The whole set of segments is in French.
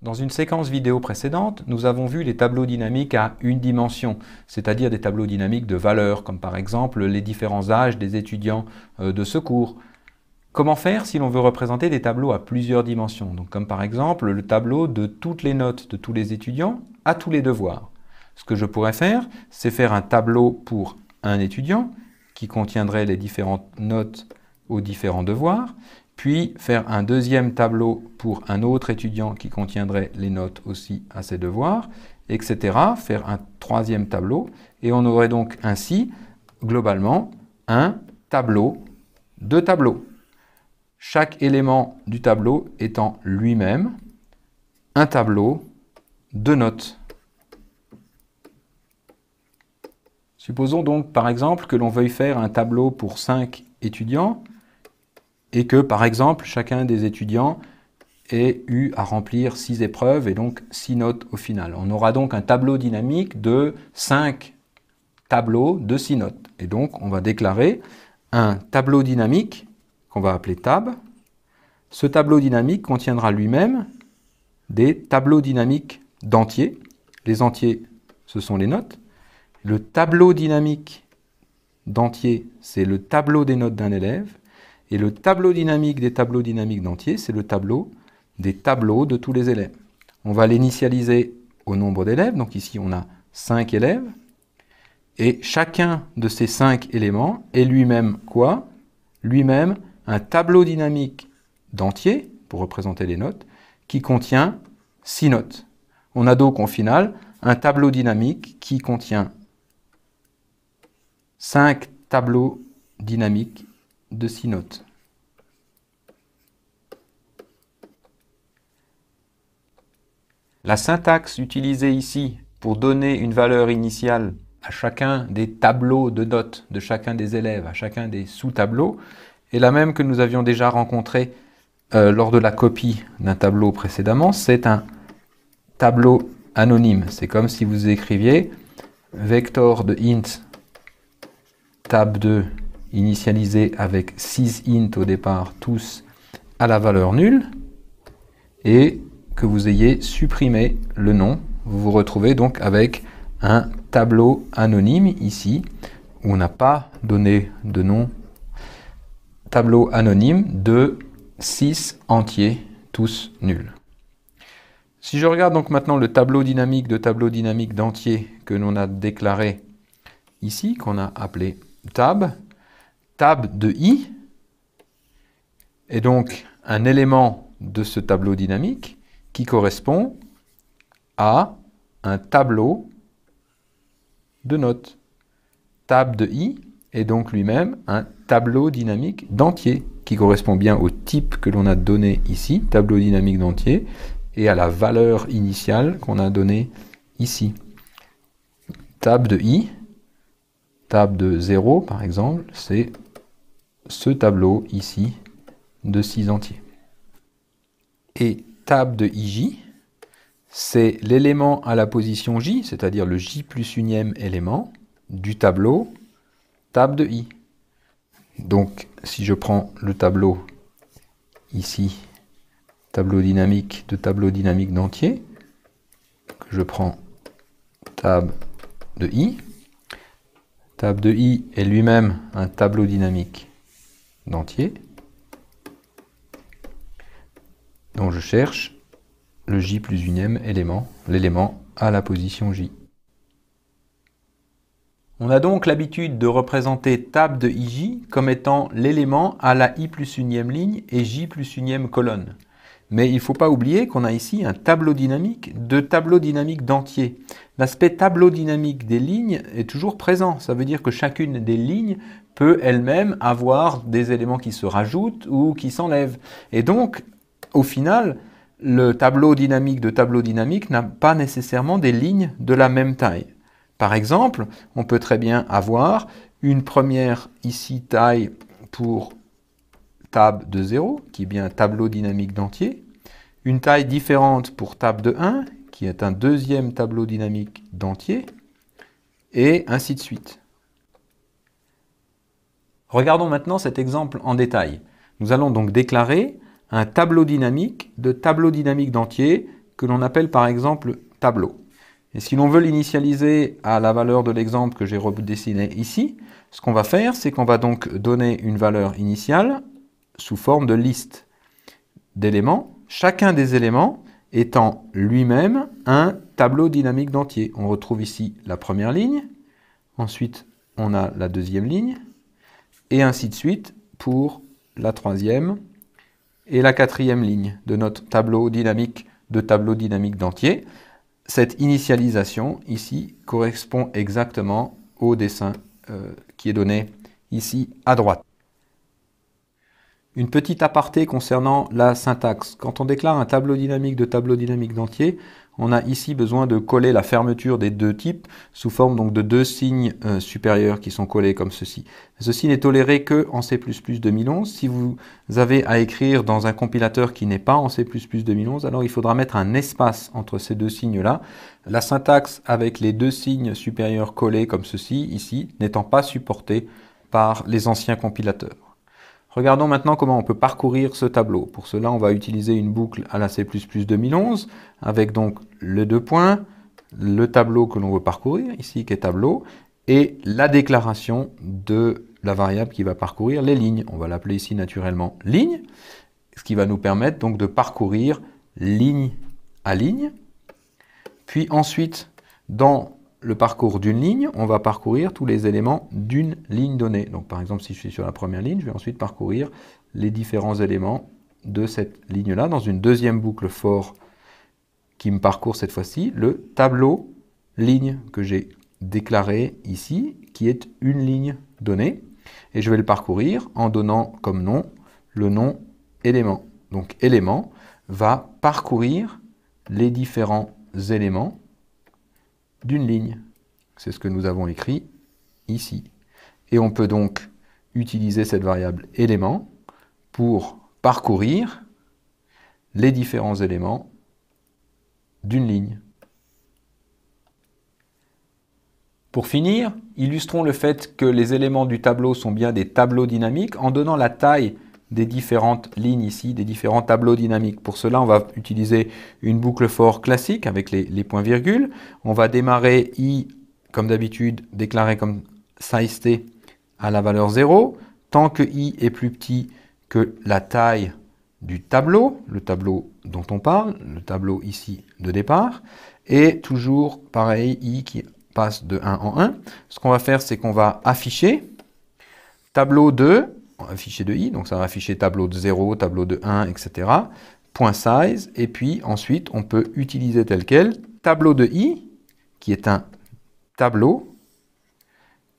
Dans une séquence vidéo précédente, nous avons vu les tableaux dynamiques à une dimension, c'est-à-dire des tableaux dynamiques de valeurs, comme par exemple les différents âges des étudiants de ce cours. Comment faire si l'on veut représenter des tableaux à plusieurs dimensions? Donc, comme par exemple le tableau de toutes les notes de tous les étudiants à tous les devoirs. Ce que je pourrais faire, c'est faire un tableau pour un étudiant qui contiendrait les différentes notes aux différents devoirs, puis faire un deuxième tableau pour un autre étudiant qui contiendrait les notes aussi à ses devoirs, etc. Faire un troisième tableau, et on aurait donc ainsi, globalement, un tableau de tableaux. Chaque élément du tableau étant lui-même un tableau de notes. Supposons donc par exemple que l'on veuille faire un tableau pour 5 étudiants et que par exemple chacun des étudiants ait eu à remplir 6 épreuves et donc 6 notes au final. On aura donc un tableau dynamique de 5 tableaux de 6 notes. Et donc on va déclarer un tableau dynamique qu'on va appeler tab. Ce tableau dynamique contiendra lui-même des tableaux dynamiques d'entiers. Les entiers, ce sont les notes. Le tableau dynamique d'entiers, c'est le tableau des notes d'un élève. Et le tableau dynamique des tableaux dynamiques d'entiers, c'est le tableau des tableaux de tous les élèves. On va l'initialiser au nombre d'élèves. Donc ici, on a 5 élèves. Et chacun de ces 5 éléments est lui-même quoi? Lui-même un tableau dynamique d'entiers, pour représenter les notes, qui contient 6 notes. On a donc au final un tableau dynamique qui contient 5 tableaux dynamiques de 6 notes. La syntaxe utilisée ici pour donner une valeur initiale à chacun des tableaux de notes de chacun des élèves, à chacun des sous-tableaux, est la même que nous avions déjà rencontrée lors de la copie d'un tableau précédemment. C'est un tableau anonyme. C'est comme si vous écriviez vector de int tab2 initialisé avec 6 int au départ, tous à la valeur nulle, et que vous ayez supprimé le nom. Vous vous retrouvez donc avec un tableau anonyme ici, où on n'a pas donné de nom. Tableau anonyme de 6 entiers, tous nuls. Si je regarde donc maintenant le tableau dynamique d'entiers que l'on a déclaré ici, qu'on a appelé tab, tab de i est donc un élément de ce tableau dynamique qui correspond à un tableau de notes. Tab de i est donc lui-même un tableau dynamique d'entiers qui correspond bien au type que l'on a donné ici, tableau dynamique d'entiers, et à la valeur initiale qu'on a donnée ici. Tab de i, tab de 0 par exemple, c'est ce tableau ici de 6 entiers. Et tab de ij, c'est l'élément à la position j, c'est-à-dire le j plus unième élément du tableau tab de i. Donc si je prends le tableau ici, tableau dynamique d'entier, que je prends tab de i est lui-même un tableau dynamique d'entier, dont je cherche le j plus unième élément, l'élément à la position j. On a donc l'habitude de représenter tab de ij comme étant l'élément à la i plus unième ligne et j plus unième colonne. Mais il ne faut pas oublier qu'on a ici un tableau dynamique d'entiers. L'aspect tableau dynamique des lignes est toujours présent. Ça veut dire que chacune des lignes peut elle-même avoir des éléments qui se rajoutent ou qui s'enlèvent. Et donc, au final, le tableau dynamique n'a pas nécessairement des lignes de la même taille. Par exemple, on peut très bien avoir une première ici taille pour tab de 0, qui est bien un tableau dynamique d'entier, une taille différente pour tab de 1, qui est un deuxième tableau dynamique d'entier, et ainsi de suite. Regardons maintenant cet exemple en détail. Nous allons donc déclarer un tableau dynamique d'entier que l'on appelle par exemple tableau. Et si l'on veut l'initialiser à la valeur de l'exemple que j'ai redessiné ici, ce qu'on va faire, c'est qu'on va donc donner une valeur initiale sous forme de liste d'éléments, chacun des éléments étant lui-même un tableau dynamique d'entiers. On retrouve ici la première ligne, ensuite on a la deuxième ligne, et ainsi de suite pour la troisième et la quatrième ligne de notre tableau dynamique d'entiers. Cette initialisation ici correspond exactement au dessin qui est donné ici à droite. Une petite aparté concernant la syntaxe. Quand on déclare un tableau dynamique d'entiers, on a ici besoin de coller la fermeture des deux types sous forme donc de deux signes supérieurs qui sont collés comme ceci. Ceci n'est toléré que en C++ 2011. Si vous avez à écrire dans un compilateur qui n'est pas en C++ 2011, alors il faudra mettre un espace entre ces deux signes-là. La syntaxe avec les deux signes supérieurs collés comme ceci, ici, n'étant pas supportée par les anciens compilateurs. Regardons maintenant comment on peut parcourir ce tableau. Pour cela, on va utiliser une boucle à la C++ 2011 avec donc les deux points, le tableau que l'on veut parcourir, ici qui est tableau, et la déclaration de la variable qui va parcourir les lignes. On va l'appeler ici naturellement ligne, ce qui va nous permettre donc de parcourir ligne à ligne. Puis ensuite, dans le parcours d'une ligne, on va parcourir tous les éléments d'une ligne donnée. Donc par exemple, si je suis sur la première ligne, je vais ensuite parcourir les différents éléments de cette ligne-là, dans une deuxième boucle for qui me parcourt cette fois-ci le tableau ligne que j'ai déclaré ici, qui est une ligne donnée. Et je vais le parcourir en donnant comme nom le nom élément. Donc élément va parcourir les différents éléments d'une ligne. C'est ce que nous avons écrit ici. Et on peut donc utiliser cette variable élément pour parcourir les différents éléments d'une ligne. Pour finir, illustrons le fait que les éléments du tableau sont bien des tableaux dynamiques en donnant la taille des différentes lignes ici, des différents tableaux dynamiques. Pour cela, on va utiliser une boucle for classique avec les points-virgules. On va démarrer i, comme d'habitude, déclaré comme size t à la valeur 0, tant que i est plus petit que la taille du tableau, le tableau dont on parle, le tableau ici de départ, et toujours pareil, i qui passe de 1 en 1. Ce qu'on va faire, c'est qu'on va afficher tableau 2, afficher de i, donc ça va afficher tableau de 0, tableau de 1, etc. Point size, et puis ensuite on peut utiliser tel quel tableau de i, qui est un tableau,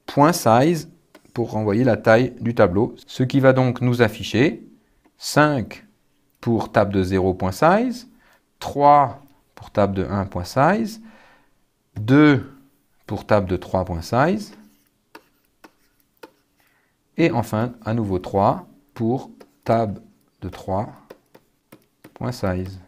point size, pour renvoyer la taille du tableau. Ce qui va donc nous afficher 5 pour table de 0, point size, 3 pour table de 1, point size, 2 pour table de 3, point size, et enfin, à nouveau 3 pour tab de 3, point size.